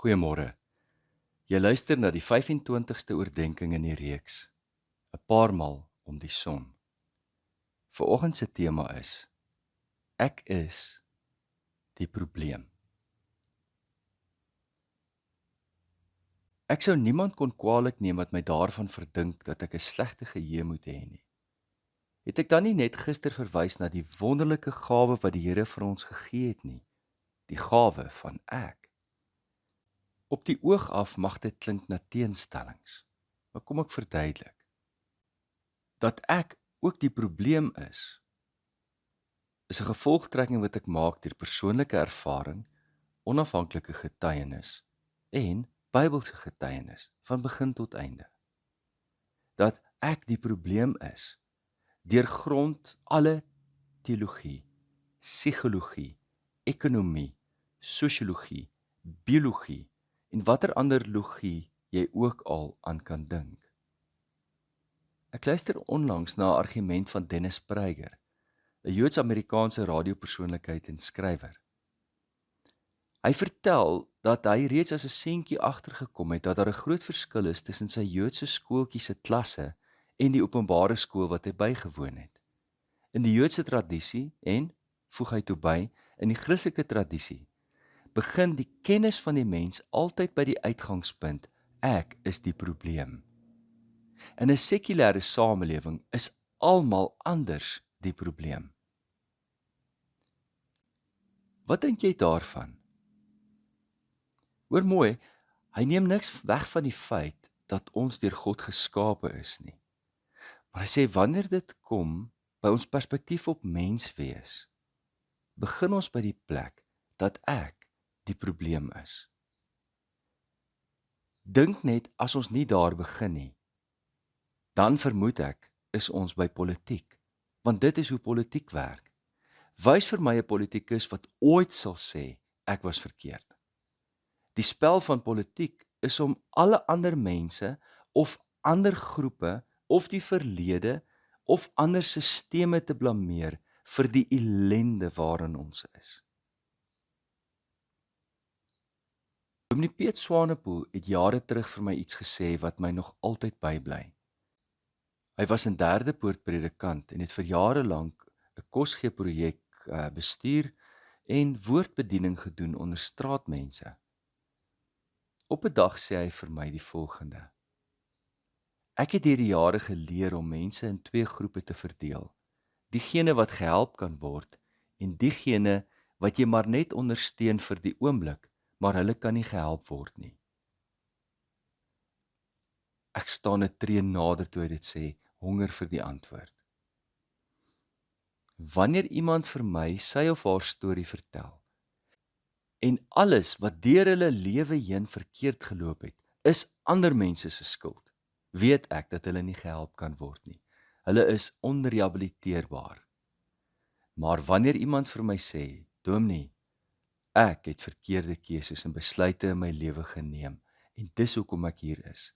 Goeiemôre. Jy luister na die 25ste oordeenking in die reeks, 'n paar maal om die son. Vanoggend se tema is: Ek is die probleem. Ek sou niemand kon kwaadlik neem wat my daarvan verdink dat ek 'n slegte geheue moet hê nie. Het ek dan nie net gister verwys na die wonderlike gawe wat die Here vir ons gegee het nie, die gawe van ek. Op die oog af mag dit klink na teenstellings, maar kom ek verduidelik. Dat ek ook die probleem is 'n gevolgtrekking wat ek maak deur persoonlike ervaring, onafhanklike getuienis en Bybelse getuienis van begin tot einde. Dat ek die probleem is, deurgrond alle teologie, psigologie, ekonomie, sosiologie, biologie en watter ander logie jy ook al aan kan dink. Ek luister onlangs na 'n argument van Dennis Prager, 'n Joods-Amerikaanse radiopersoonlikheid en skrywer. Hy vertel dat hy reeds as 'n seentjie agtergekom het dat daar 'n groot verskil is tussen sy Joodse skooltjie se klasse en die openbare skool wat hy bygewoon het. In die Joodse tradisie en, voeg hy toe by, in die Christelike tradisie, begin die kennis van die mens altyd by die uitgangspunt: ek is die probleem. In 'n sekulêre samelewing is almal anders die probleem. Wat dink jy daarvan? Hoor mooi, hy neem niks weg van die feit dat ons deur God geskape is nie. Maar hy sê wanneer dit kom by ons perspektief op mens wees, begin ons by die plek dat ek die probleem is. Dink net as ons nie daar begin nie, dan vermoed ek is ons by politiek, want dit is hoe politiek werk. Wys vir my 'n politikus wat ooit sal sê ek was verkeerd. Die spel van politiek is om alle ander mense of ander groepe of die verlede of ander sisteme te blameer vir die ellende waarin ons is. Dominee Piet Swanepoel het jare terug vir my iets gesê wat my nog altyd bybly. Hy was 'n derde poort predikant en het vir jare lank 'n kosgee projek bestuur en woordbediening gedoen onder straatmense. Op 'n dag sê hy vir my die volgende: Ek het deur die jare geleer om mense in twee groepe te verdeel. Diegene wat gehelp kan word en diegene wat jy maar net ondersteun vir die oomblik, maar hulle kan nie gehelp word nie. Ek staan 'n tree nader toe hy dit sê, honger vir die antwoord. Wanneer iemand vir my sy of haar storie vertel, en alles wat deur hulle lewe heen verkeerd geloop het, is ander mense se skuld, weet ek dat hulle nie gehelp kan word nie. Hulle is onrehabiliteerbaar. Maar wanneer iemand vir my sê, Dominee, ek het verkeerde keuses en besluite in my lewe geneem, en dis hoekom ek hier is,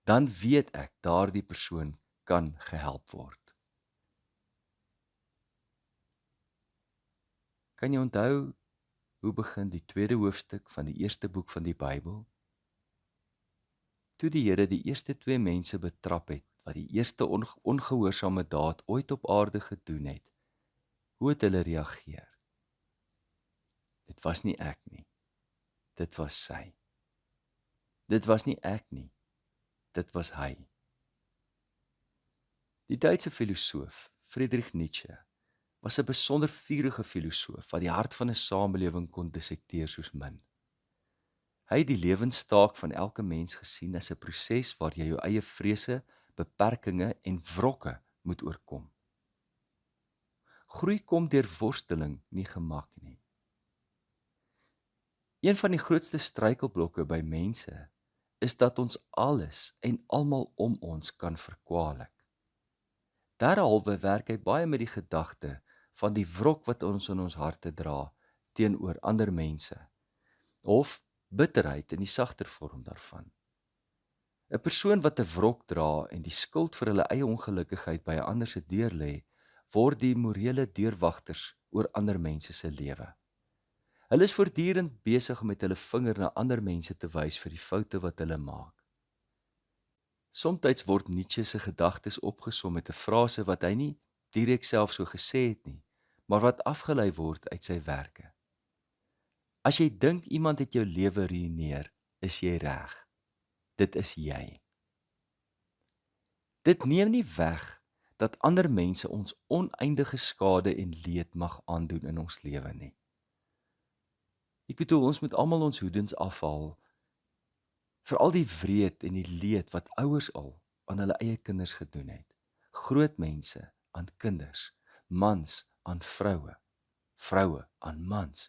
dan weet ek daardie persoon kan gehelp word. Kan jy onthou hoe begin die tweede hoofstuk van die eerste boek van die Bybel? Toe die Here die eerste twee mense betrap het, wat die eerste ongehoorsame daad ooit op aarde gedoen het, hoe het hulle reageer? Dit was nie ek nie, dit was sy. Dit was nie ek nie, dit was hy. Die Duitse filosoof Friedrich Nietzsche was 'n besonder vurige filosoof wat die hart van 'n samelewing kon dissekteer soos min. Hy het die lewenstaak van elke mens gesien as 'n proses waar jy jou eie vrese, beperkings en wrokke moet oorkom. Groei kom deur worsteling, nie gemak nie. Een van die grootste struikelblokke by mense is dat ons alles en almal om ons kan verkwalik. Derhalwe werk hy baie met die gedagte van die wrok wat ons in ons harte dra teenoor ander mense, of bitterheid in die sagter vorm daarvan. 'n Persoon wat 'n wrok dra en die skuld vir hulle eie ongelukkigheid by 'n ander se deur lê, word die morele deurwagters oor ander mense se lewe. Hulle is voortdurend besig om met hulle vinger na ander mense te wys vir die foute wat hulle maak. Somstyds word Nietzsche se gedagtes opgesom met 'n frase wat hy nie direk self so gesê het nie, maar wat afgelei word uit sy werke. As jy dink iemand het jou lewe ruïneer, is jy reg. Dit is jy. Dit neem nie weg dat ander mense ons oneindige skade en leed mag aandoen in ons lewe nie. Ek bedoel, ons moet almal ons hoedens afhaal vir al die wreed en die leed wat ouers al aan hulle eie kinders gedoen het. Groot mense aan kinders, mans aan vroue, vroue aan mans.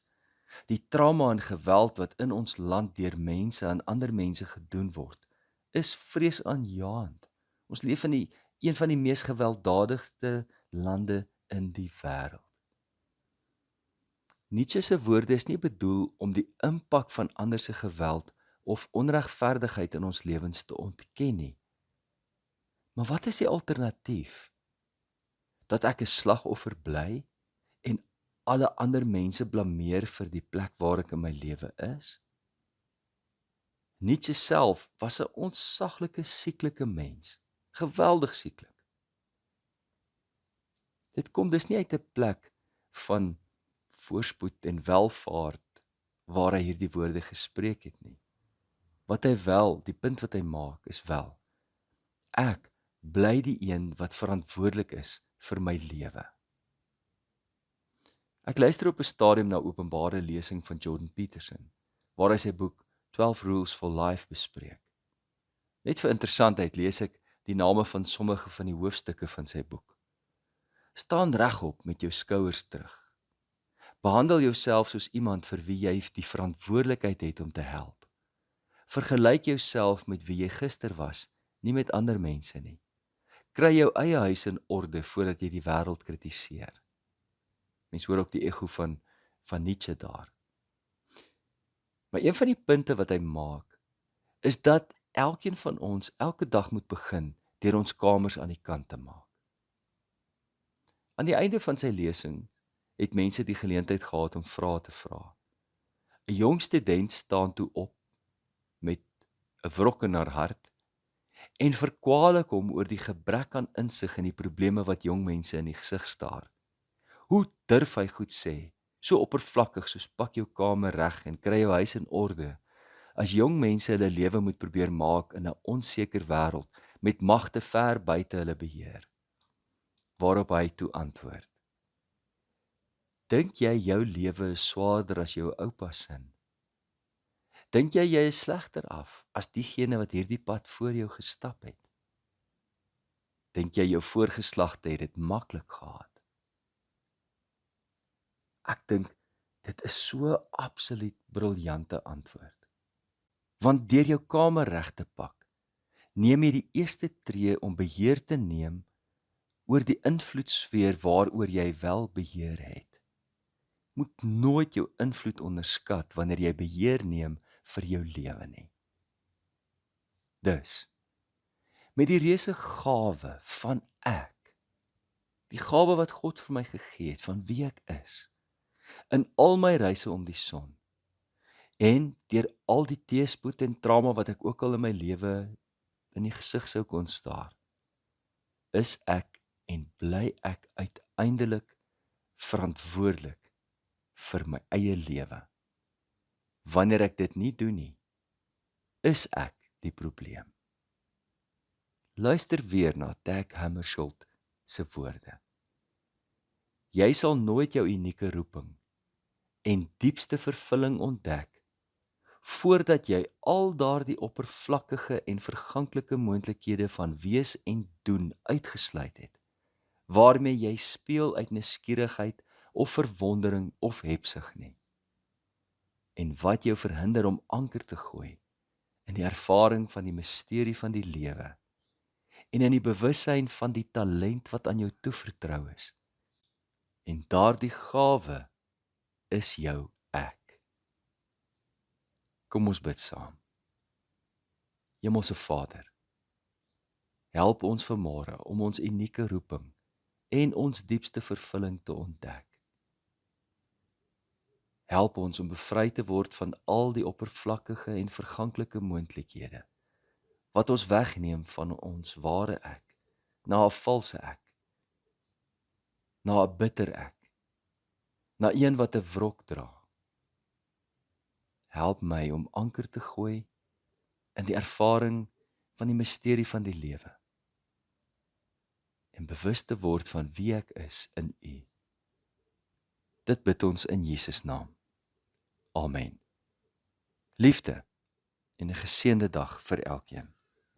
Die trauma en geweld wat in ons land deur mense aan ander mense gedoen word, is vreesaanjaend. Ons leef in een van die mees gewelddadigste lande in die wêreld. Nietzsche se woorde is nie bedoel om die impak van ander se geweld of onregverdigheid in ons lewens te ontken nie. Maar wat is die alternatief? Dat ek 'n slagoffer bly en alle ander mense blameer vir die plek waar ek in my lewe is? Nietzsche self was 'n ontsaglike sieklike mens, geweldig sieklik. Dit kom dus nie uit 'n plek van voorspoed en welvaart waar hy hierdie woorde gespreek het nie. Wat hy wel, die punt wat hy maak is wel, ek bly die een wat verantwoordelik is vir my lewe. Ek luister op 'n stadium na openbare lesing van Jordan Peterson, waar hy sy boek 12 Rules for Life bespreek. Net vir interessantheid lees ek die name van sommige van die hoofstukke van sy boek. Staan regop met jou skouers terug. Behandel jouself soos iemand vir wie jy die verantwoordelikheid het om te help. Vergelyk jouself met wie jy gister was, nie met ander mense nie. Kry jou eie huis in orde voordat jy die wêreld kritiseer. Mens hoor ook die ego van Nietzsche daar. Maar een van die punte wat hy maak, is dat elkeen van ons elke dag moet begin deur ons kamers aan die kant te maak. Aan die einde van sy lesing het mense die geleentheid gehad om vrae te vra. 'n Jong student staan toe op met 'n wrok in haar hart en verkwalik hom oor die gebrek aan insig en die probleme wat jong mense in die gesig staar. Hoe durf hy goed sê, so oppervlakkig soos pak jou kamer reg en kry jou huis in orde, as jong mense hulle lewe moet probeer maak in 'n onseker wêreld met magte ver buite hulle beheer? Waarop hy toe antwoord: Dink jy jou lewe is swaarder as jou oupa se? Dink jy is slegter af as diegene wat hierdie pad voor jou gestap het? Dink jy jou voorgeslagte het dit maklik gehad? Ek dink dit is so 'n absoluut briljante antwoord. Want deur jou kamer reg te pak, neem jy die eerste tree om beheer te neem oor die invloedsfeer waaroor jy wel beheer het. Moet nooit jou invloed onderskat wanneer jy beheer neem vir jou lewe nie. Dus, met die reuse gawe van ek, die gawe wat God vir my gegee het, van wie ek is, in al my reise om die son, en deur al die teëspoed en trauma wat ek ook al in my lewe in die gesig sou kon staar, is ek en bly ek uiteindelik verantwoordelik vir my eie lewe. Wanneer ek dit nie doen nie, is ek die probleem. Luister weer na Dag Hammarskjöld se woorde. Jy sal nooit jou unieke roeping en diepste vervulling ontdek voordat jy al daardie oppervlakkige en verganklike moontlikhede van wees en doen uitgesluit het, waarmee jy speel uit nuuskierigheid of verwondering of hebsug nie. En wat jou verhinder om anker te gooi in die ervaring van die misterie van die lewe en in die bewussyn van die talent wat aan jou toevertrou is. En daardie gawe is jou ek. Kom ons bid saam. Hemelse Vader, help ons vanmôre om ons unieke roeping en ons diepste vervulling te ontdek. Help ons om bevry te word van al die oppervlakkige en verganklike moontlikhede, wat ons wegneem van ons ware ek, na 'n valse ek, na 'n bitter ek, na een wat 'n wrok dra. Help my om anker te gooi in die ervaring van die misterie van die lewe en bewus te word van wie ek is in U. Dit bid ons in Jesus naam. Amen. Liefde en 'n geseënde dag vir elkeen.